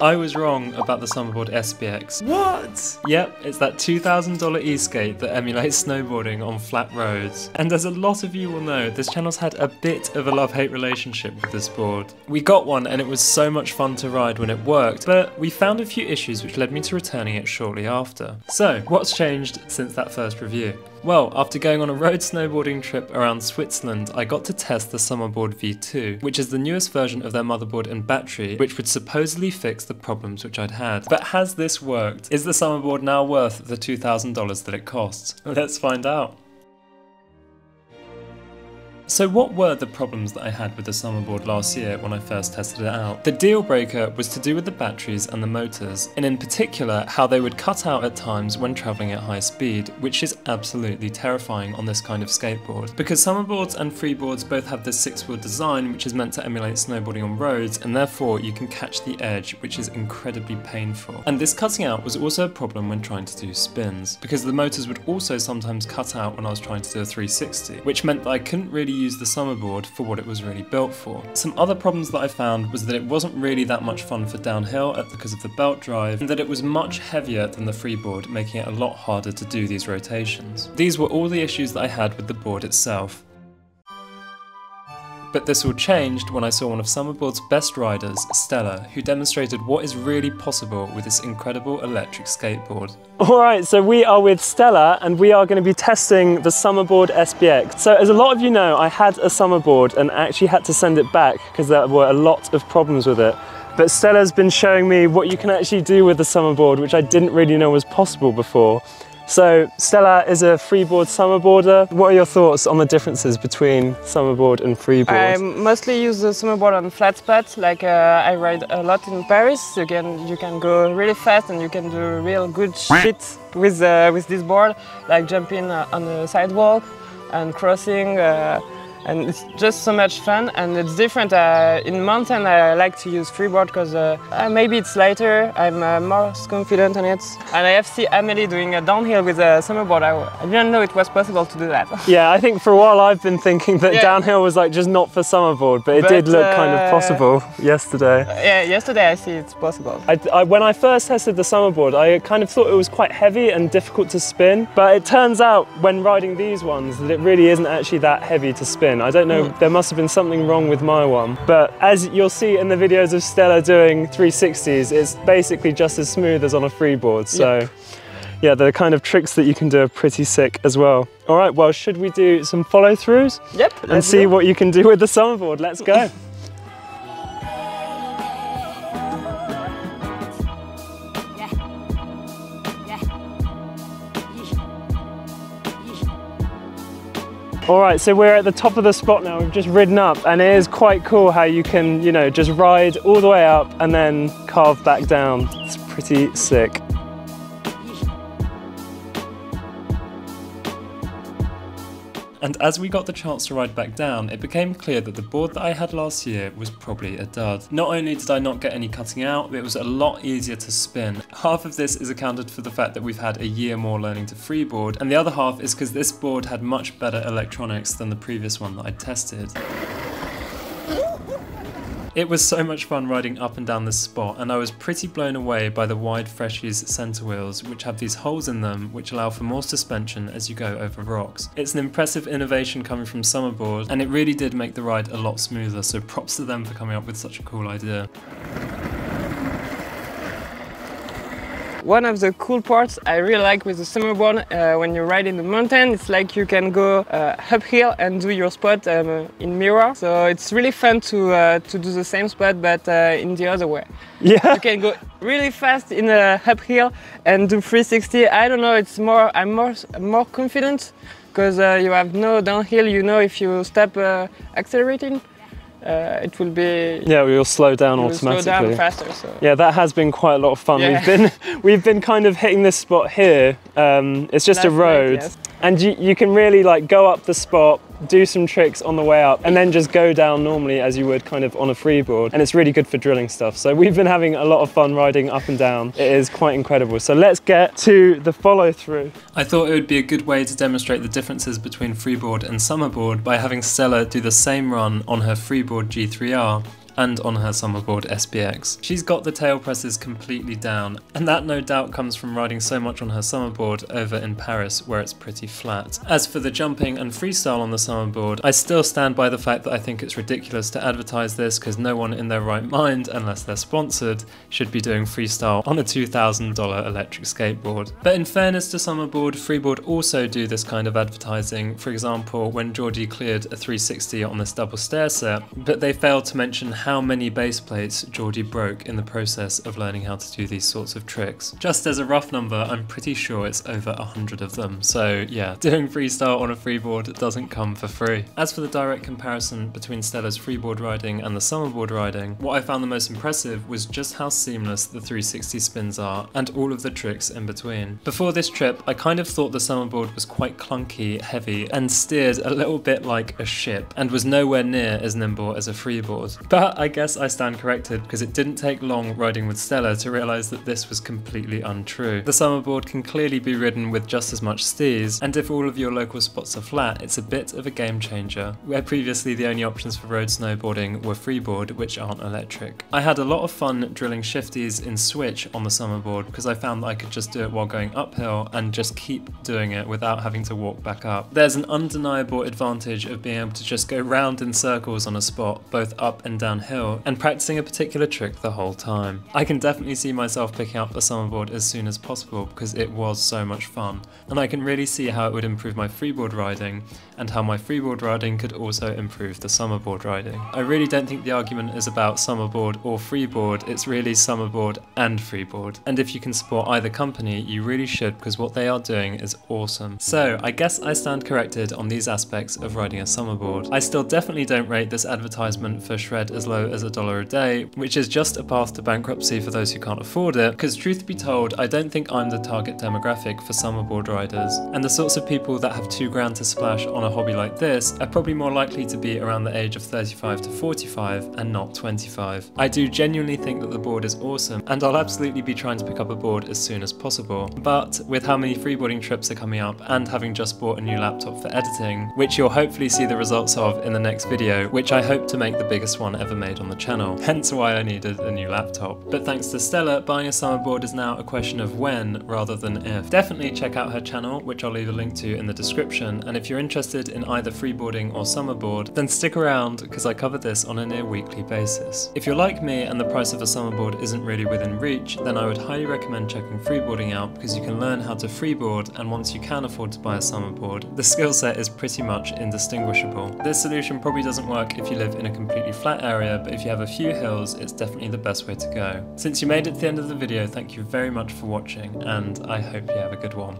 I was wrong about the Summerboard SBX. What? Yep, it's that $2,000 e-skate that emulates snowboarding on flat roads. And as a lot of you will know, this channel's had a bit of a love-hate relationship with this board. We got one and it was so much fun to ride when it worked, but we found a few issues which led me to returning it shortly after. So, what's changed since that first review? Well, after going on a road snowboarding trip around Switzerland, I got to test the Summerboard V2, which is the newest version of their motherboard and battery, which would supposedly fix the problems which I'd had. But has this worked? Is the Summerboard now worth the $2,000 that it costs? Let's find out. So what were the problems that I had with the Summerboard last year when I first tested it out? The deal breaker was to do with the batteries and the motors, and in particular how they would cut out at times when travelling at high speed, which is absolutely terrifying on this kind of skateboard. Because Summerboards and Freeboards both have this 6-wheel design which is meant to emulate snowboarding on roads, and therefore you can catch the edge, which is incredibly painful. And this cutting out was also a problem when trying to do spins, because the motors would also sometimes cut out when I was trying to do a 360, which meant that I couldn't really use the Summerboard for what it was really built for. Some other problems that I found was that it wasn't really that much fun for downhill because of the belt drive, and that it was much heavier than the Freeboard, making it a lot harder to do these rotations. These were all the issues that I had with the board itself. But this all changed when I saw one of Summerboard's best riders, Stella, who demonstrated what is really possible with this incredible electric skateboard. Alright, so we are with Stella and we are going to be testing the Summerboard SBX. So as a lot of you know, I had a Summerboard and actually had to send it back because there were a lot of problems with it. But Stella's been showing me what you can actually do with the Summerboard, which I didn't really know was possible before. So Stella is a freeboard Summerboarder. What are your thoughts on the differences between Summerboard and freeboard? I mostly use the Summerboard on flat spots. Like I ride a lot in Paris. You can go really fast and you can do real good shit with this board, like jumping on the sidewalk and crossing. And it's just so much fun, and it's different. In mountain I like to use freeboard because maybe it's lighter, I'm more confident on it. And I have seen Amelie doing a downhill with a Summerboard. I didn't know it was possible to do that. Yeah, I think for a while I've been thinking that downhill was like just not for Summerboard, but it did look kind of possible yesterday. Yeah, yesterday I see it's possible. When I first tested the Summerboard, I kind of thought it was quite heavy and difficult to spin, but it turns out when riding these ones that it really isn't actually that heavy to spin. I don't know, there must have been something wrong with my one. But as you'll see in the videos of Stella doing 360s, it's basically just as smooth as on a freeboard. So yeah, the kind of tricks that you can do are pretty sick as well. All right, well, should we do some follow-throughs? Yep. And see what you can do with the Summerboard? Let's go. Alright, so we're at the top of the spot now. We've just ridden up and it is quite cool how you can, you know, just ride all the way up and then carve back down. It's pretty sick. And as we got the chance to ride back down, it became clear that the board that I had last year was probably a dud. Not only did I not get any cutting out, but it was a lot easier to spin. Half of this is accounted for the fact that we've had a year more learning to freeboard, and the other half is because this board had much better electronics than the previous one that I tested. It was so much fun riding up and down this spot, and I was pretty blown away by the wide Freshies centre wheels, which have these holes in them which allow for more suspension as you go over rocks. It's an impressive innovation coming from Summerboard, and it really did make the ride a lot smoother, so props to them for coming up with such a cool idea. One of the cool parts I really like with the Summerboard, when you ride in the mountain, it's like you can go uphill and do your spot in mirror. So it's really fun to do the same spot but in the other way. Yeah. You can go really fast in a uphill and do 360. I don't know, I'm more confident because you have no downhill. You know, if you stop accelerating, it will be... Yeah, we'll slow down automatically. Slow down faster. So. Yeah, that has been quite a lot of fun. Yeah. We've been kind of hitting this spot here. It's just a road, yes. And you can really like go up the spot, do some tricks on the way up, and then just go down normally as you would kind of on a freeboard. And it's really good for drilling stuff. So we've been having a lot of fun riding up and down. It is quite incredible. So let's get to the follow through. I thought it would be a good way to demonstrate the differences between Freeboard and Summerboard by having Stella do the same run on her Freeboard G3R and on her Summerboard SBX. She's got the tail presses completely down, and that no doubt comes from riding so much on her Summerboard over in Paris where it's pretty flat. As for the jumping and freestyle on the Summerboard, I still stand by the fact that I think it's ridiculous to advertise this because no one in their right mind, unless they're sponsored, should be doing freestyle on a $2,000 electric skateboard. But in fairness to Summerboard, Freeboard also do this kind of advertising. For example, when Georgie cleared a 360 on this double stair set, but they failed to mention how many base plates Georgie broke in the process of learning how to do these sorts of tricks. Just as a rough number, I'm pretty sure it's over 100 of them. So yeah, doing freestyle on a freeboard doesn't come for free. As for the direct comparison between Stella's freeboard riding and the Summerboard riding, what I found the most impressive was just how seamless the 360 spins are and all of the tricks in between. Before this trip, I kind of thought the Summerboard was quite clunky, heavy, and steered a little bit like a ship, and was nowhere near as nimble as a freeboard. But I guess I stand corrected, because it didn't take long riding with Stella to realise that this was completely untrue. The Summerboard can clearly be ridden with just as much steers, and if all of your local spots are flat, it's a bit of a game changer, where previously the only options for road snowboarding were freeboard, which aren't electric. I had a lot of fun drilling shifties in switch on the Summerboard because I found that I could just do it while going uphill and just keep doing it without having to walk back up. There's an undeniable advantage of being able to just go round in circles on a spot, both up and downhill, and practicing a particular trick the whole time. I can definitely see myself picking up a Summerboard as soon as possible because it was so much fun, and I can really see how it would improve my freeboard riding, and how my freeboard riding could also improve the Summerboard riding. I really don't think the argument is about Summerboard or freeboard, it's really Summerboard and freeboard. And if you can support either company, you really should, because what they are doing is awesome. So I guess I stand corrected on these aspects of riding a Summerboard. I still definitely don't rate this advertisement for shred as low as $1 a day, which is just a path to bankruptcy for those who can't afford it, because truth be told, I don't think I'm the target demographic for Summerboard riders, and the sorts of people that have $2,000 to splash on a hobby like this are probably more likely to be around the age of 35 to 45 and not 25. I do genuinely think that the board is awesome, and I'll absolutely be trying to pick up a board as soon as possible, but with how many freeboarding trips are coming up and having just bought a new laptop for editing, which you'll hopefully see the results of in the next video, which I hope to make the biggest one ever made on the channel, hence why I needed a new laptop. But thanks to Stella, buying a Summerboard is now a question of when rather than if. Definitely check out her channel, which I'll leave a link to in the description, and if you're interested in either freeboarding or Summerboard, then stick around because I cover this on a near weekly basis. If you're like me and the price of a Summerboard isn't really within reach, then I would highly recommend checking freeboarding out, because you can learn how to freeboard, and once you can afford to buy a Summerboard, the skill set is pretty much indistinguishable. This solution probably doesn't work if you live in a completely flat area, but if you have a few hills, it's definitely the best way to go. Since you made it to the end of the video, thank you very much for watching, and I hope you have a good one.